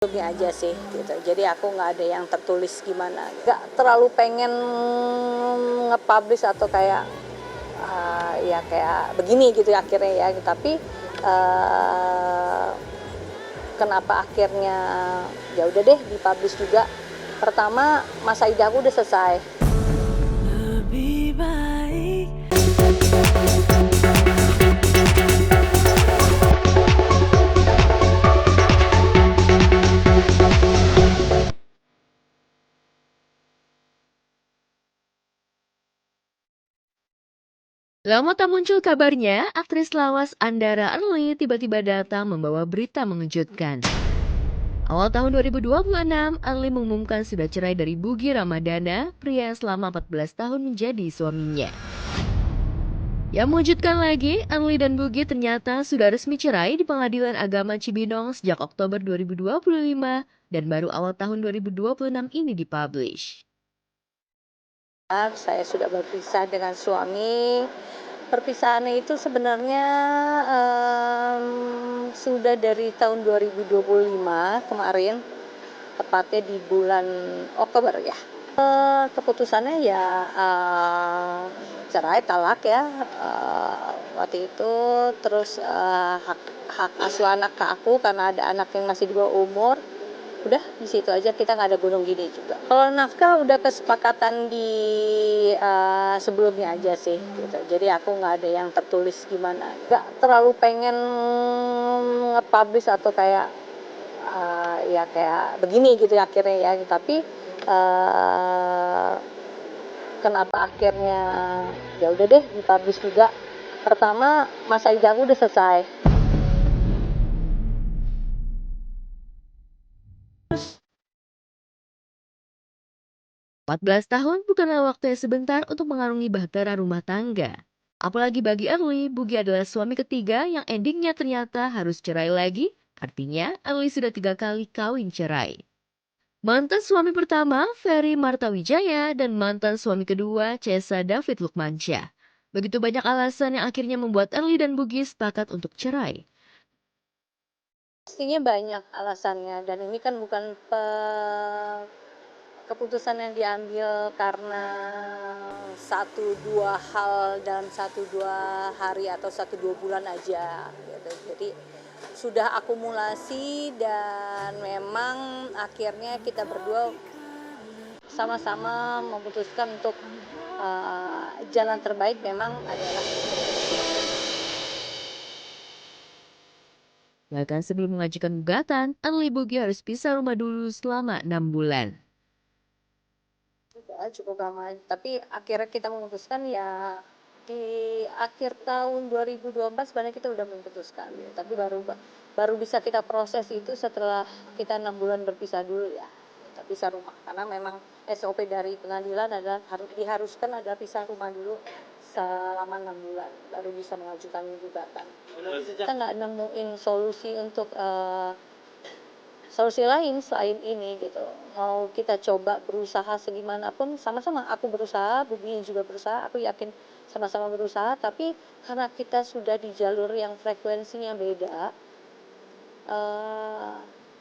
Sebelumnya aja sih gitu. Jadi aku nggak ada yang tertulis gimana. Nggak terlalu pengen nge-publish atau kayak ya kayak begini gitu ya akhirnya ya. Tapi kenapa akhirnya ya udah deh dipublish juga. Pertama masa idahku udah selesai. Lebih baik. Lama tak muncul kabarnya, aktris lawas Andara Early tiba-tiba datang membawa berita mengejutkan. Awal tahun 2026, Early mengumumkan sudah cerai dari Bugi Ramadana, pria yang selama 14 tahun menjadi suaminya. Yang mengejutkan lagi, Early dan Bugi ternyata sudah resmi cerai di Pengadilan Agama Cibinong sejak Oktober 2025 dan baru awal tahun 2026 ini dipublish. Saya sudah berpisah dengan suami. Perpisahannya itu sebenarnya sudah dari tahun 2025 kemarin, tepatnya di bulan Oktober ya. Keputusannya ya cerai, talak ya waktu itu. Terus hak asuh anak ke aku karena ada anak yang masih di bawah umur. Udah di situ aja, kita nggak ada gunung gini juga. Kalau nafkah udah kesepakatan di sebelumnya aja sih gitu. Jadi aku nggak ada yang tertulis gimana. Nggak terlalu pengen nge-publish atau kayak ya kayak begini gitu akhirnya ya. Tapi kenapa akhirnya ya udah deh dipublish juga. Pertama masa idahku udah selesai. 14 tahun bukanlah waktu yang sebentar untuk mengarungi bahtera rumah tangga. Apalagi bagi Early, Bugi adalah suami ketiga yang endingnya ternyata harus cerai lagi. Artinya, Early sudah 3 kali kawin cerai. Mantan suami pertama, Ferry Martawijaya, dan mantan suami kedua, Cesa David Lukmansyah. Begitu banyak alasan yang akhirnya membuat Early dan Bugi sepakat untuk cerai. Pastinya banyak alasannya, dan ini kan bukan keputusan yang diambil karena satu dua hal dalam satu dua hari atau satu dua bulan aja gitu. Jadi sudah akumulasi dan memang akhirnya kita berdua sama-sama memutuskan untuk jalan terbaik memang adalah Bahkan sebelum mengajukan gugatan, Early Bugi harus pisah rumah dulu selama 6 bulan. cukup lama. Tapi akhirnya kita memutuskan ya di akhir tahun 2024 sebenarnya kita udah memutuskan. Tapi baru bisa kita proses itu setelah kita 6 bulan berpisah dulu ya. Kita pisah rumah karena memang SOP dari pengadilan adalah diharuskan adalah pisah rumah dulu selama 6 bulan baru bisa mengajukan gugatan. Kita nggak nemuin solusi untuk solusi lain selain ini gitu. Mau kita coba berusaha segimanapun, sama-sama aku berusaha, Bubi juga berusaha, aku yakin sama-sama berusaha, tapi karena kita sudah di jalur yang frekuensinya beda,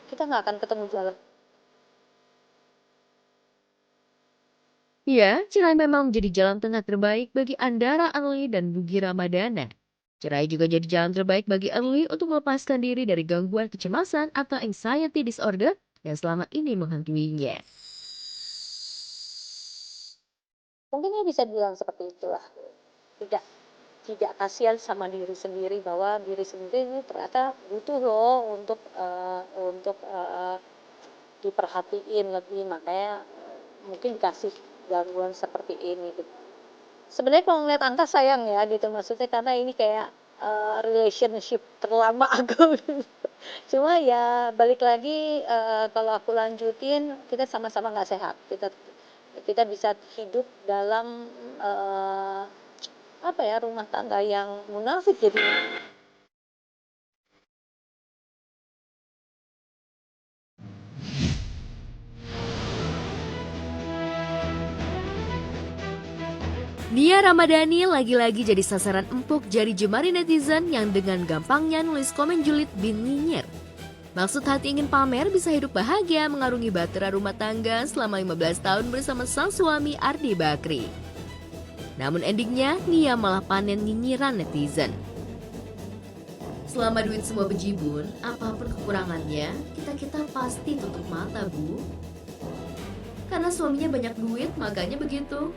kita nggak akan ketemu jalan. Ya, cerai memang menjadi jalan tengah terbaik bagi Andara Early dan Bugi Ramadana. Cerai juga jadi jalan terbaik bagi Early untuk melepaskan diri dari gangguan kecemasan atau anxiety disorder yang selama ini menghantuinya. Mungkin ya bisa dibilang seperti itulah. Tidak tidak kasihan sama diri sendiri bahwa diri sendiri ini ternyata butuh loh untuk diperhatiin lebih, makanya mungkin dikasih gangguan seperti ini gitu. Sebenarnya kalau ngeliat angka sayang ya gitu, maksudnya karena ini kayak relationship terlama aku. Cuma ya balik lagi, kalau aku lanjutin kita sama-sama nggak sehat. Kita bisa hidup dalam apa ya, rumah tangga yang munafik jadi. Nia Ramadhani lagi-lagi jadi sasaran empuk jari jemari netizen yang dengan gampangnya nulis komen julid bin nyinyir. Maksud hati ingin pamer bisa hidup bahagia mengarungi bahtera rumah tangga selama 15 tahun bersama sang suami Ardi Bakri. Namun endingnya Nia malah panen nyinyiran netizen. Selama duit semua bejibun, apapun kekurangannya, kita pasti tutup mata, Bu. Karena suaminya banyak duit, makanya begitu.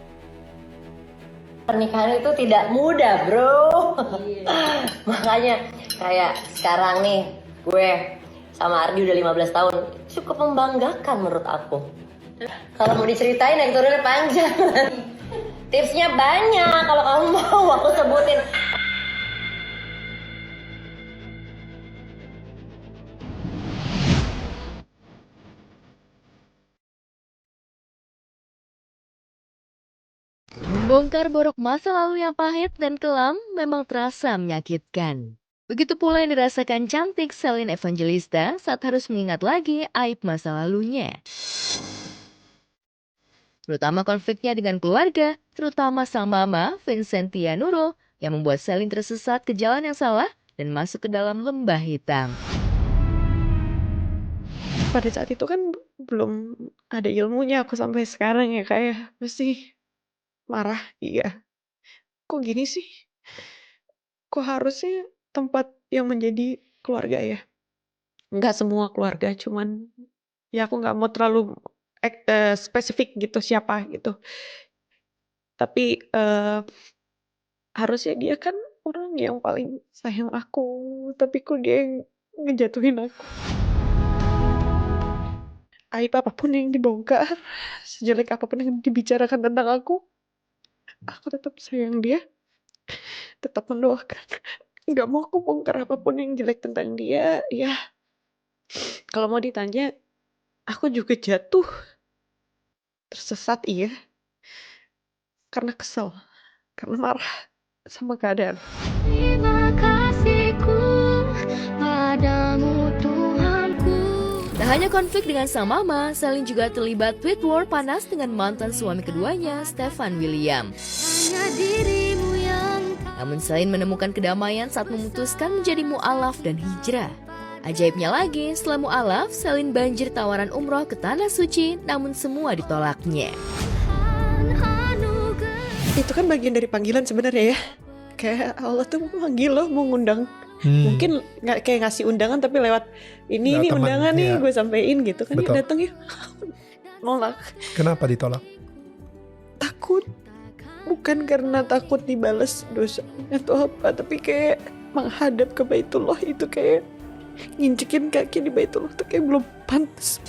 Pernikahan itu tidak mudah, bro. Makanya kayak sekarang nih, gue sama Ardi udah 15 tahun. Cukup membanggakan menurut aku. Kalau mau diceritain, tutorialnya panjang. Tipsnya banyak, kalau kamu mau aku sebutin. Membongkar borok masa lalu yang pahit dan kelam memang terasa menyakitkan. Begitu pula yang dirasakan cantik Celine Evangelista saat harus mengingat lagi aib masa lalunya. Terutama konfliknya dengan keluarga, terutama sang mama, Vincentia Nurul, yang membuat Celine tersesat ke jalan yang salah dan masuk ke dalam lembah hitam. Pada saat itu kan belum ada ilmunya aku sampai sekarang ya kayak mesti marah, iya. Kok gini sih? Kok harusnya tempat yang menjadi keluarga ya? Nggak semua keluarga, cuman ya aku nggak mau terlalu spesifik gitu siapa gitu. Tapi harusnya dia kan orang yang paling sayang aku, tapi kok dia yang ngejatuhin aku. Aib apapun yang dibongkar, sejelek apapun yang dibicarakan tentang aku tetap sayang dia, tetap mendoakan. Nggak mau aku bongkar apapun yang jelek tentang dia, ya. Kalau mau ditanya, aku juga jatuh, tersesat iya, karena kesel, karena marah sama keadaan. Terima kasihku padamu Tuhanku. Tak hanya konflik dengan sang mama, Celine juga terlibat tweet war panas dengan mantan suami keduanya, Stefan William. Hanya dirimu yang... Namun Celine menemukan kedamaian saat memutuskan menjadi mu'alaf dan hijrah. Ajaibnya lagi, setelah mu'alaf, Celine banjir tawaran umroh ke Tanah Suci, namun semua ditolaknya. Itu kan bagian dari panggilan sebenarnya ya. Kayak Allah tuh manggil lo, mau ngundang. Mungkin nggak kayak ngasih undangan tapi lewat ini Lewat teman, undangan nih ya. gue sampein gitu kan. Betul. Ya datang ya. Nolak. Kenapa ditolak? Takut. Bukan karena takut dibales dosa atau apa, tapi kayak menghadap ke Baitullah itu kayak nginjekin kaki di Baitullah tuh kayak belum pantas.